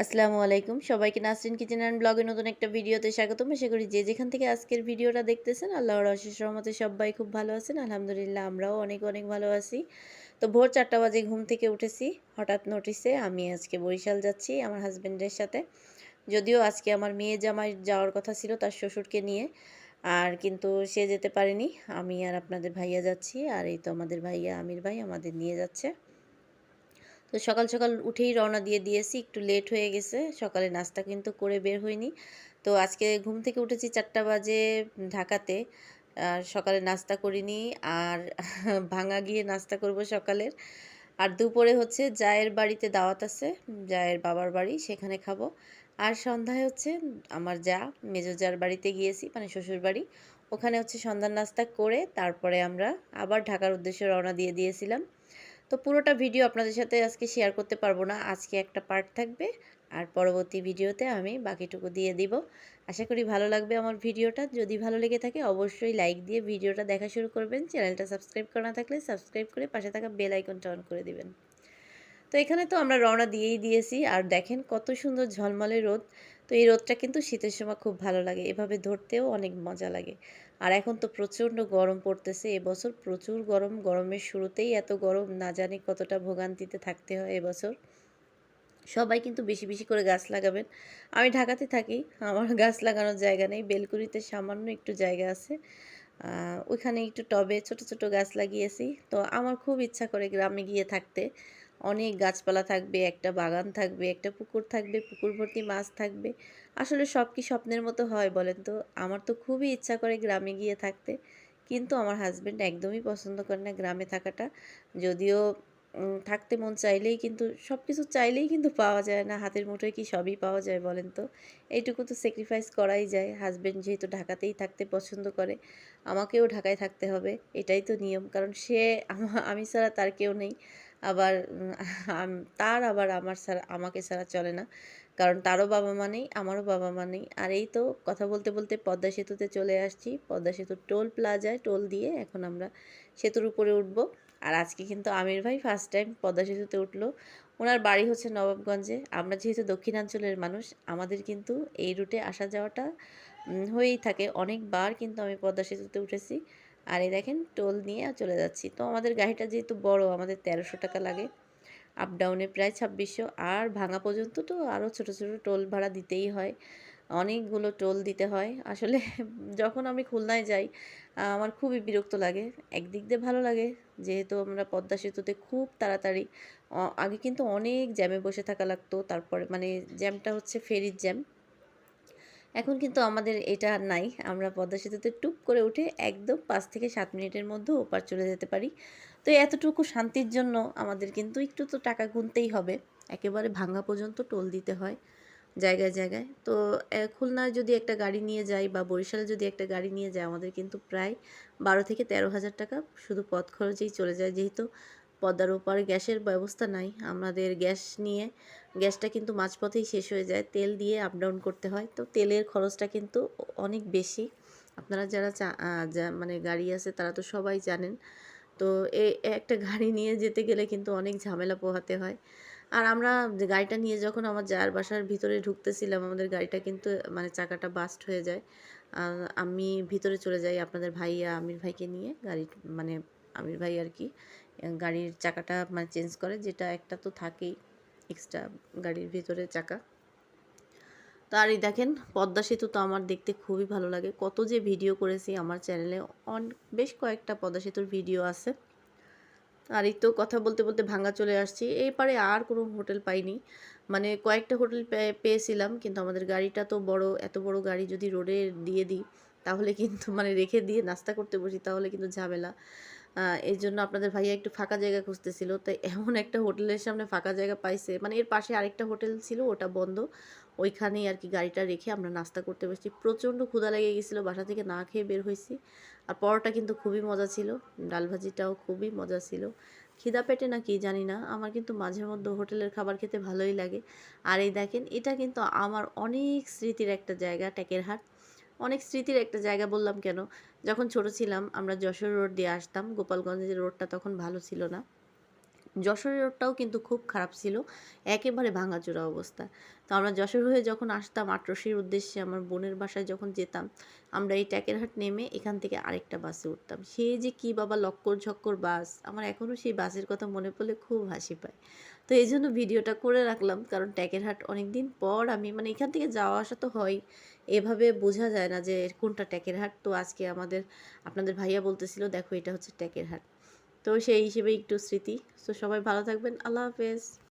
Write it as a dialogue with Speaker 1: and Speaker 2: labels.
Speaker 1: আসসালামু আলাইকুম সবাইকে নাসরিন কিচেন অ্যান্ড ব্লগের নতুন একটা ভিডিওতে স্বাগতম। আশা করি যে যেখান থেকে আজকের ভিডিওটা দেখতেছেন আল্লাহর অশেষ রহমতে সবাই খুব ভালো আছেন। আলহামদুলিল্লাহ আমরাও অনেক অনেক ভালো আছি। তো ভোর 4টা বাজে ঘুম থেকে উঠেছি হঠাৎ নোটিসে। আমি আজকে বরিশাল যাচ্ছি আমার হাজবেন্ডের সাথে। যদিও আজকে আমার মেয়ে জামাই যাওয়ার কথা ছিল তার শ্বশুরকে নিয়ে, আর কিন্তু সে যেতে পারেনি। আমি আর আপনাদের ভাইয়া যাচ্ছি, আর এই তো আমাদের ভাইয়া আমির ভাই আমাদের নিয়ে যাচ্ছে। তো সকাল সকাল উঠেই রওনা দিয়ে দিয়েছি, একটু লেট হয়ে গেছে, সকালে নাস্তা কিন্তু করে বের হইনি। তো আজকে ঘুম থেকে উঠেছি 4টা বাজে ঢাকাতে, আর সকালে নাস্তা করিনি। আর ভাঙা গিয়ে নাস্তা করব সকালের। আর দুপুরে হচ্ছে জায়ের বাড়িতে দাওয়াত আছে, জায়ের বাবার বাড়ি, সেখানে খাবো। আর সন্ধ্যায় হচ্ছে আমার মেজো জার বাড়িতে গিয়েছি, মানে শ্বশুর বাড়ি। ওখানে হচ্ছে সন্ধ্যার নাস্তা করে তারপরে আমরা আবার ঢাকার উদ্দেশ্যে রওনা দিয়ে দিয়েছিলাম। তো পুরোটা ভিডিও আপনাদের সাথে আজকে শেয়ার করতে পারবো না, আজকে একটা পার্ট থাকবে, আর পরবর্তী ভিডিওতে আমি বাকিটুকু দিয়ে দিব। আশা করি ভালো লাগবে আমার ভিডিওটা। যদি ভালো লেগে থাকে অবশ্যই লাইক দিয়ে ভিডিওটা দেখা শুরু করবেন। চ্যানেলটা সাবস্ক্রাইব করা না থাকলে সাবস্ক্রাইব করে পাশে থাকা বেল আইকনটা অন করে দিবেন। তো এখানে তো আমরা রওনা দিয়েই দিয়েছি, আর দেখেন কত সুন্দর ঝলমলে রোদ। তো এই রোদটা কিন্তু শীতের সময় খুব ভালো লাগে, এভাবে ধরতেও অনেক মজা লাগে। আর এখন তো প্রচণ্ড গরম পড়তেছে, এবছর প্রচুর গরম, গরমের শুরুতেই এত গরম, না জানি কতটা ভোগান্তিতে থাকতে হয় এবছর। সবাই কিন্তু বেশি বেশি করে গাছ লাগাবেন। আমি ঢাকাতে থাকি, আমার গাছ লাগানোর জায়গা নেই, বেলকুনিতে সামান্য একটু জায়গা আছে, ওইখানে একটু টবে ছোট ছোট গাছ লাগিয়েছি। তো আমার খুব ইচ্ছা করে গ্রামে গিয়ে থাকতে, অনেক গাছপালা থাকবে, একটা বাগান থাকবে, একটা পুকুর থাকবে, পুকুর ভর্তি মাছ থাকবে। আসলে সব কি স্বপ্নের মতো হয় বলেন তো? আমার তো খুবই ইচ্ছা করে গ্রামে গিয়ে থাকতে, কিন্তু আমার হাজব্যান্ড একদমই পছন্দ করে না গ্রামে থাকাটা। যদিও থাকতে মন চাইলেই কিন্তু সব কিছু চাইলেই কিন্তু পাওয়া যায় না, হাতের মুঠোয় কি সবই পাওয়া যায় বলেন তো? এইটুকু তো স্যাক্রিফাইস করাই যায়। হাজব্যান্ড যেহেতু ঢাকাতেই থাকতে পছন্দ করে, আমাকেও ঢাকায় থাকতে হবে, এটাই তো নিয়ম। কারণ সে আমি ছাড়া তার কেউ নেই। আবার তার আবার আমার ছাড়া আমাকে ছাড়া চলে না। কারণ তারও বাবা মা নেই, আমারও বাবা মা নেই। আর এই তো কথা বলতে বলতে পদ্মা সেতুতে চলে আসছি। পদ্মা সেতুর টোল প্লাজায় টোল দিয়ে এখন আমরা সেতুর উপরে উঠবো। আর আজকে কিন্তু আমির ভাই ফার্স্ট টাইম পদ্মা সেতুতে উঠলো। ওনার বাড়ি হচ্ছে নবাবগঞ্জে। আমরা যেহেতু দক্ষিণাঞ্চলের মানুষ, আমাদের কিন্তু এই রুটে আসা যাওয়াটা হয়েই থাকে। অনেকবার কিন্তু আমি পদ্মা সেতুতে উঠেছি। আর এই দেখেন টোল নিয়ে চলে যাচ্ছি। তো আমাদের গাড়িটা যেহেতু বড়, আমাদের ১৩০০ টাকা লাগে আপ ডাউনে, প্রায় ২৬০০। আর ভাঙা পর্যন্ত তো আরও ছোট ছোট টোল ভাড়া দিতেই হয়, অনেকগুলো টোল দিতে হয় আসলে। যখন আমি খুলনায় যাই আমার খুবই বিরক্ত লাগে। একদিক দিয়ে ভালো লাগে, যেহেতু আমরা পদ্মা সেতুতে খুব তাড়াতাড়ি, আগে কিন্তু অনেক জ্যামে বসে থাকা লাগতো, তারপরে মানে জ্যামটা হচ্ছে ফেরির জ্যাম। এখন কিন্তু আমাদের এটা আর নাই, আমরা পদ্মা সেতুতে টুপ করে উঠে একদম ৫ থেকে ৭ মিনিটের মধ্যে ওপার চলে যেতে পারি। তো এতটুকু শান্তির জন্য আমাদের কিন্তু একটু তো টাকা গুনতেই হবে, একেবারে ভাঙা পর্যন্ত টোল দিতে হয় জায়গায় জায়গায়। তো খুলনায় যদি একটা গাড়ি নিয়ে যাই বা বরিশালে যদি একটা গাড়ি নিয়ে যাই, আমাদের কিন্তু প্রায় ১২ থেকে ১৩ হাজার টাকা শুধু পথ খরচেই চলে যায়। যেহেতু পদ্মার ওপারে গ্যাসের ব্যবস্থা নাই, আমাদের গ্যাসটা কিন্তু মাঝপথেই শেষ হয়ে যায়, তেল দিয়ে আপ ডাউন করতে হয়। তো তেলের খরচটা কিন্তু অনেক বেশি। আপনারা যারা মানে গাড়ি আছে তারা তো সবাই জানেন। তো একটা গাড়ি নিয়ে যেতে গেলে কিন্তু অনেক ঝামেলা পোহাতে হয়। আর আমরা যে গাড়িটা নিয়ে যখন আমার যার বাসার ভিতরে ঢুকতেছিলাম, আমাদের গাড়িটা কিন্তু মানে চাকাটা বাস্ট হয়ে যায়। আমি ভিতরে চলে যাই আপনাদের ভাইয়া আমির ভাইকে নিয়ে, মানে আমির ভাই আর কি গাড়ির চাকাটা মানে চেঞ্জ করে, যেটা একটা তো থাকেই এক্সট্রা গাড়ির ভিতরে চাকা। তো আর এই দেখেন পদ্মা সেতু তো আমার দেখতে খুবই ভালো লাগে, কত যে ভিডিও করেছি আমার চ্যানেলে, বেশ কয়েকটা পদ্মা সেতুর ভিডিও আছে। আর এই তো কথা বলতে বলতে ভাঙ্গা চলে আসছি। এই পারে আর কোনো হোটেল পাইনি, মানে কয়েকটা হোটেল পেয়েছিলাম, কিন্তু আমাদের গাড়িটা তো বড়, এত বড় গাড়ি যদি রোডে দিয়ে দিই তাহলে কিন্তু মানে রেখে দিয়ে নাস্তা করতে বসি তাহলে কিন্তু ঝামেলা। এই জন্য আপনাদের ভাইয়া একটু ফাঁকা জায়গা খুঁজতেছিল, তাই এমন একটা হোটেলের সামনে ফাঁকা জায়গা পাইছে, মানে এর পাশে আরেকটা হোটেল ছিল ওটা বন্ধ, ওইখানেই আর কি গাড়িটা রেখে আমরা নাস্তা করতে বসছি। প্রচণ্ড ক্ষুধা লেগে গেছিলো, বাসা থেকে না খেয়ে বের হয়েছি। আর পরোটা কিন্তু খুবই মজা ছিল, ডাল ভাজিটাও খুবই মজা ছিল। খিদা পেটে না কি জানি না, আমার কিন্তু মাঝে মধ্যে হোটেলের খাবার খেতে ভালোই লাগে। আর এই দেখেন এটা কিন্তু আমার অনেক স্মৃতির একটা জায়গা, টেকেরহাট। অনেক স্মৃতির একটা জায়গা বললাম কেন, যখন ছোট ছিলাম আমরা যশোর রোড দিয়ে আসতাম, গোপালগঞ্জের রোডটা তখন ভালো ছিল না, যশোরের রোডটাও কিন্তু খুব খারাপ ছিল, একেবারে ভাঙাচোরা অবস্থা। তো আমরা যশোর হয়ে যখন আসতাম আটরশির উদ্দেশ্যে আমার বোনের বাসায় যখন যেতাম, আমরা এই ট্যাকেরহাট নেমে এখান থেকে আরেকটা বাসে উঠতাম। সে যে কি বাবা লক্কর ঝক্কর বাস, আমার এখনও সেই বাসের কথা মনে পড়লে খুব হাসি পায়। তো এই জন্য ভিডিওটা করে রাখলাম, কারণ ট্যাকেরহাট অনেক দিন পর আমি মানে এখান থেকে যাওয়া আসা তো হয়, এভাবে বোঝা যায় না যে কোনটা ট্যাকেরহাট। তো আজকে আপনাদের ভাইয়া বলতেছিল দেখো এটা হচ্ছে ট্যাকেরহাট। তো সেই হিসেবে একটু স্মৃতি। তো সবাই ভালো থাকবেন। আল্লাহ হাফেজ।